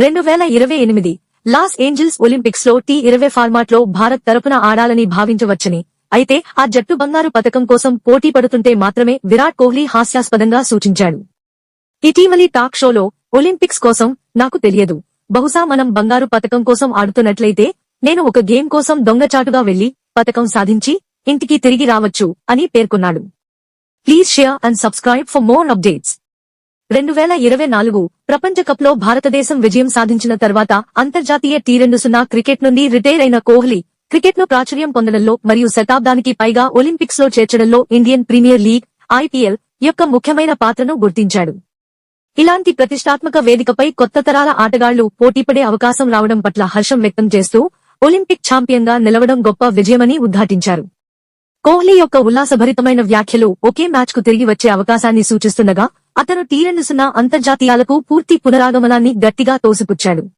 2028 Los Angeles Olympics లో T20 format లో భారత్ తరపున ఆడాలని భావించవచ్చని, అయితే ఆ జట్టు బంగారు పతకం కోసం పోటీ పడుతుంటే మాత్రమే విరాట్ కోహ్లీ హాస్యాస్పదంగా సూచించాడు. ఇటీవలి టాక్ షోలో ఒలింపిక్స్ కోసం నాకు తెలియదు, బహుశా మనం బంగారు పతకం కోసం ఆడుతున్నట్లయితే నేను ఒక గేమ్ కోసం దొంగచాటుగా వెళ్లి పతకం సాధించి ఇంటికి తిరిగి రావచ్చు అని పేర్కొన్నాడు. Please share and subscribe for more updates. 2024 ప్రపంచ కప్ లో భారతదేశం విజయం సాధించిన తర్వాత అంతర్జాతీయ T20 క్రికెట్ నుండి రిటైర్ అయిన కోహ్లీ క్రికెట్ ను ప్రాచుర్యం పొందడంలో మరియు శతాబ్దానికి పైగా ఒలింపిక్స్ లో చేర్చడంలో ఇండియన్ ప్రీమియర్ లీగ్ IPL యొక్క ముఖ్యమైన పాత్రను గుర్తించాడు. ఇలాంటి ప్రతిష్టాత్మక వేదికపై కొత్త తరాల ఆటగాళ్లు పోటీపడే అవకాశం రావడం పట్ల హర్షం వ్యక్తం చేస్తూ ఒలింపిక్ ఛాంపియన్ గా నిలవడం గొప్ప విజయమని ఉద్ఘాటించారు. కోహ్లీ యొక్క ఉల్లాసభరితమైన వ్యాఖ్యలు ఒకే మ్యాచ్ కు తిరిగి వచ్చే అవకాశాన్ని సూచిస్తుండగా అతను T20 అంతర్జాతీయాలకు పూర్తి పునరాగమనాన్ని గట్టిగా తోసిపుచ్చాడు.